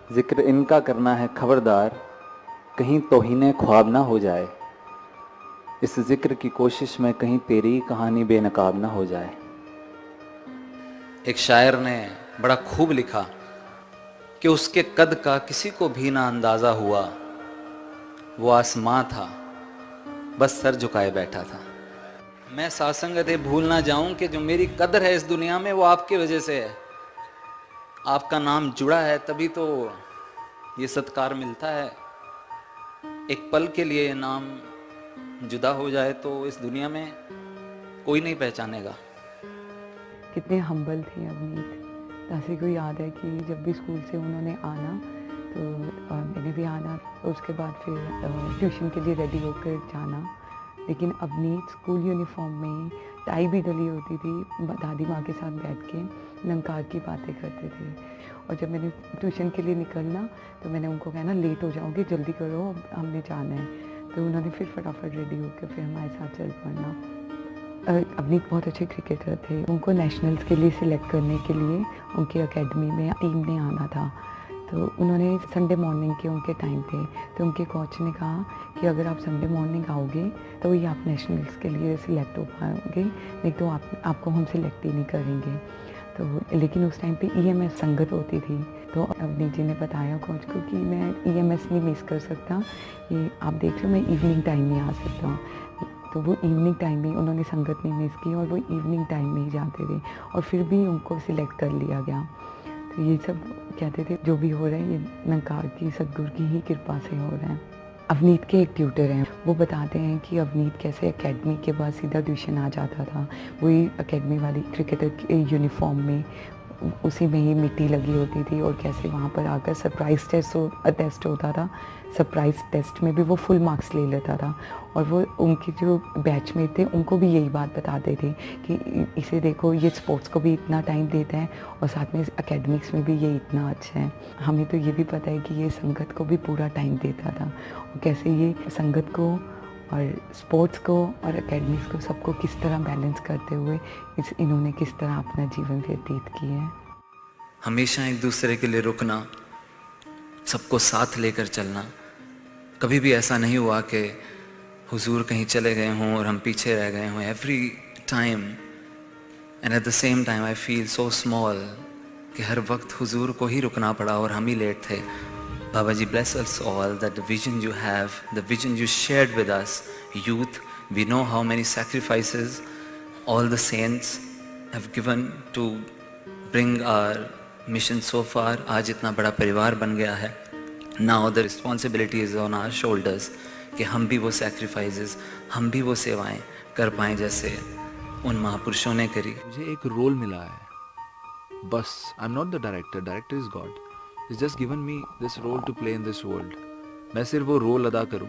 जिक्र इनका करना है खबरदार, कहीं तौहीने ख्वाब ना हो जाए। इस जिक्र की कोशिश में कहीं तेरी कहानी बेनकाब ना हो जाए। एक शायर ने बड़ा खूब लिखा कि उसके कद का किसी को भी ना अंदाजा हुआ, वो आसमां था बस सर झुकाए बैठा था। मैं सासंगते भूल ना जाऊं कि जो मेरी कदर है इस दुनिया में वो आपकी वजह से है। आपका नाम जुड़ा है तभी तो ये सत्कार मिलता है। एक पल के लिए ये नाम जुदा हो जाए तो इस दुनिया में कोई नहीं पहचानेगा। कितने हम्बल थे अवनीत। दासी को याद है कि जब भी स्कूल से उन्होंने आना तो मैंने भी आना, उसके बाद फिर ट्यूशन के लिए रेडी होकर जाना। लेकिन अवनीत स्कूल यूनिफॉर्म में, टाई भी डली होती थी, दादी माँ के साथ बैठ के लंकार की बातें करते थे। और जब मैंने ट्यूशन के लिए निकलना तो मैंने उनको कहना लेट हो जाओगे, जल्दी करो हमने जाना है। तो उन्होंने फिर फटाफट रेडी होकर फिर हमारे साथ चल पड़ना। अवनीत बहुत अच्छे क्रिकेटर थे। उनको नेशनल्स के लिए सिलेक्ट करने के लिए उनके एकेडमी में टीम ने आना था। तो उन्होंने संडे मॉर्निंग के उनके टाइम थे, तो उनके कोच ने कहा कि अगर आप संडे मॉर्निंग आओगे तो ही आप नेशनल्स के लिए सिलेक्ट हो पाओगे, नहीं तो आपको हम सिलेक्ट ही नहीं करेंगे। तो लेकिन उस टाइम पे ईएमएस संगत होती थी, तो अवनीत जी ने बताया कोच को कि मैं ईएमएस नहीं मिस कर सकता, ये आप देख लो मैं इवनिंग टाइम में आ सकता हूँ। तो वो इवनिंग टाइम में उन्होंने संगत नहीं मिस की और वो इवनिंग टाइम में ही जाते थे और फिर भी उनको सिलेक्ट कर लिया गया। तो ये सब कहते थे जो भी हो रहा है ये निरंकार की सद्गुरु की ही कृपा से हो रहा है। अवनीत के एक ट्यूटर हैं, वो बताते हैं कि अवनीत कैसे एकेडमी के बाद सीधा ट्यूशन आ जाता था। वही एकेडमी वाली क्रिकेटर के यूनिफॉर्म में, उसी में ही मिट्टी लगी होती थी और कैसे वहाँ पर आकर सरप्राइज़ टेस्ट होता था। सरप्राइज़ टेस्ट में भी वो फुल मार्क्स ले लेता था और वो उनके जो बैचमेट थे उनको भी यही बात बताते थे कि इसे देखो ये स्पोर्ट्स को भी इतना टाइम देता है और साथ में एकेडमिक्स में भी ये इतना अच्छा है। हमें तो ये भी पता है कि ये संगत को भी पूरा टाइम देता था और कैसे ये संगत को और स्पोर्ट्स को और एकेडमिक्स को सबको किस तरह बैलेंस करते हुए इन्होंने किस तरह अपना जीवन व्यतीत किया है। हमेशा एक दूसरे के लिए रुकना, सबको साथ लेकर चलना। कभी भी ऐसा नहीं हुआ कि हुजूर कहीं चले गए हों और हम पीछे रह गए हों। Every time and at the same time I feel so small कि हर वक्त हुजूर को ही रुकना पड़ा और हम ही लेट थे। बाबा जी bless us all that the vision you have, the vision you shared with us, youth, we know how many sacrifices all the saints have given to bring our mission so far. आज इतना बड़ा परिवार बन गया है। Now the responsibility is on our shoulders कि हम भी वो sacrifices, हम भी वो सेवाएं कर पाएं जैसे उन महापुरुषों ने करी। मुझे एक रोल मिला है बस। I am not the director, director is God. Is just given me this role to play in this world. मैं सिर्फ वो रोल अदा करूं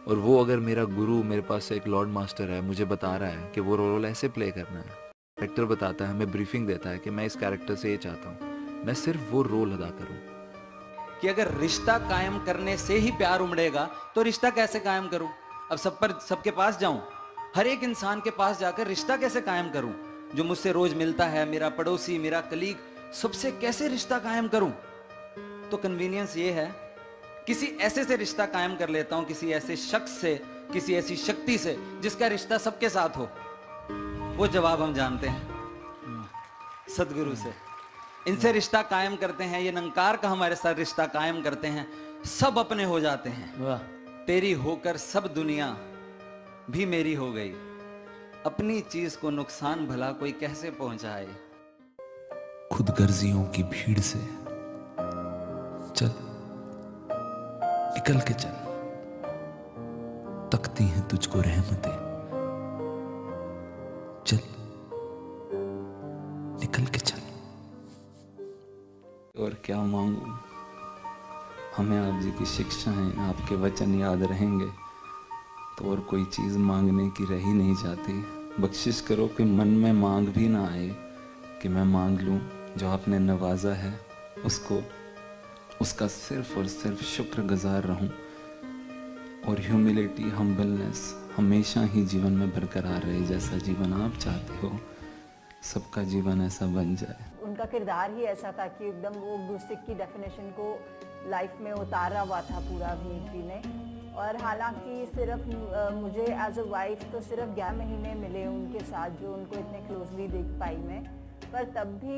और वो अगर मेरा गुरु, मेरे पास एक लॉर्ड मास्टर है, मुझे बता रहा है कि वो रोल ऐसे प्ले करना है, डायरेक्टर बताता है, हमें ब्रीफिंग देता है कि मैं इस कैरेक्टर से ये चाहता हूँ, मैं सिर्फ वो रोल अदा करूँ। कि अगर रिश्ता कायम करने से ही प्यार उमड़ेगा तो रिश्ता कैसे कायम करूं? अब सबके पास जाऊं, हर एक इंसान के पास जाकर रिश्ता कैसे कायम करूं? जो मुझसे रोज मिलता है, मेरा पड़ोसी, मेरा कलीग, सबसे कैसे रिश्ता कायम करूं? तो कन्वीनियंस ये है, किसी ऐसे से रिश्ता कायम कर लेता हूं, किसी ऐसे शख्स से, किसी ऐसी शक्ति से जिसका रिश्ता सबके साथ हो। वो जवाब हम जानते हैं, सदगुरु से। इनसे रिश्ता कायम करते हैं, ये निरंकार का हमारे साथ रिश्ता कायम करते हैं, सब अपने हो जाते हैं। तेरी होकर सब दुनिया भी मेरी हो गई, अपनी चीज को नुकसान भला कोई कैसे पहुंचाए। खुदगर्जियों की भीड़ से चल, निकल के चल, तकती हैं तुझको रहमतें, चल निकल के चल। और क्या मांगू, हमें आप जी की शिक्षा है, आपके वचन याद रहेंगे तो और कोई चीज़ मांगने की रह ही नहीं जाती। बख्शिश करो कि मन में मांग भी ना आए कि मैं मांग लूं, जो आपने नवाजा है उसको, उसका सिर्फ और सिर्फ शुक्रगुजार रहूं और ह्यूमिलिटी, हम्बलनेस हमेशा ही जीवन में बरकरार रहे। जैसा जीवन आप चाहते हो सबका जीवन ऐसा बन जाए। उनका किरदार ही ऐसा था कि एकदम वो गुस्तिक की डेफिनेशन को लाइफ में उतारा हुआ था पूरा अभिनीत जी ने। और हालांकि सिर्फ मुझे एज अ वाइफ तो सिर्फ 11 महीने मिले उनके साथ जो उनको इतने क्लोजली देख पाई मैं, पर तब भी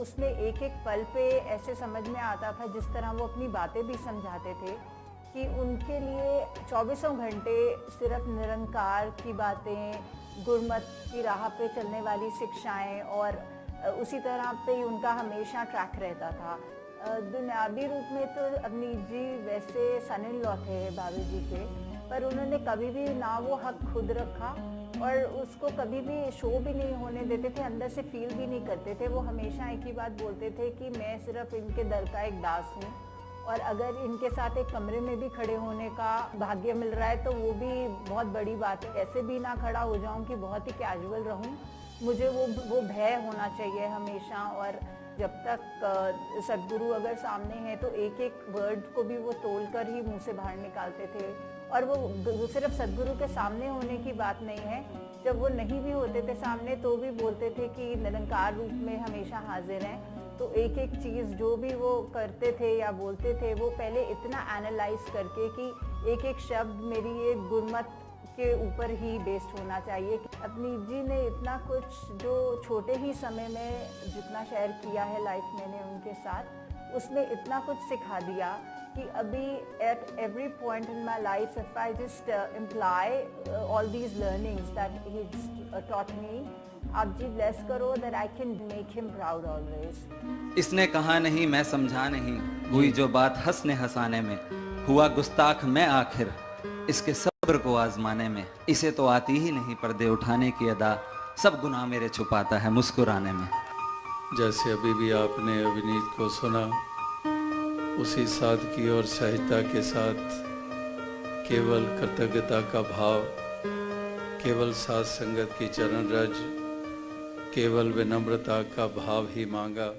उसमें एक एक पल पे ऐसे समझ में आता था जिस तरह वो अपनी बातें भी समझाते थे कि उनके लिए 24 घंटे सिर्फ निरंकार की बातें, गुरमत की राह पे चलने वाली शिक्षाएं और उसी तरह पे ही उनका हमेशा ट्रैक रहता था। दुनियावी रूप में तो अवनीत जी वैसे सन इन लॉ थे भाभी जी के, पर उन्होंने कभी भी ना वो हक खुद रखा और उसको कभी भी शो भी नहीं होने देते थे, अंदर से फील भी नहीं करते थे। वो हमेशा एक ही बात बोलते थे कि मैं सिर्फ इनके दर का एक दास हूँ और अगर इनके साथ एक कमरे में भी खड़े होने का भाग्य मिल रहा है तो वो भी बहुत बड़ी बात है। ऐसे भी ना खड़ा हो जाऊं कि बहुत ही कैजुअल रहूं, मुझे वो भय होना चाहिए हमेशा। और जब तक सद्गुरु अगर सामने है तो एक एक वर्ड को भी वो तोल कर ही मुंह से बाहर निकालते थे। और वो सिर्फ सद्गुरु के सामने होने की बात नहीं है, जब वो नहीं भी होते थे सामने तो भी बोलते थे कि निरंकार रूप में हमेशा हाजिर हैं। तो एक एक चीज़ जो भी वो करते थे या बोलते थे वो पहले इतना एनालाइज करके कि एक एक शब्द मेरी ये गुरमत के ऊपर ही बेस्ड होना चाहिए। अवनीत जी ने इतना कुछ जो छोटे ही समय में जितना शेयर किया है लाइफ मैंने उनके साथ, उसने इतना कुछ सिखा दिया कि अभी at every point in my life if I just imply all these learnings that he taught me, आप जी ब्लेस करो that I can make him proud always. इसने कहा नहीं मैं समझा नहीं, हुई जो बात हंसने हंसाने में, हुआ गुस्ताख मैं आखिर इसके सब्र को आजमाने में। इसे तो आती ही नहीं पर्दे उठाने की अदा, सब गुनाह मेरे छुपाता है मुस्कुराने में। जैसे अभी भी आपने अभिनीत को सुना, उसी सादगी और सहजता के साथ केवल कृतज्ञता का भाव, केवल साथ संगत की चरण रज, केवल विनम्रता का भाव ही मांगा।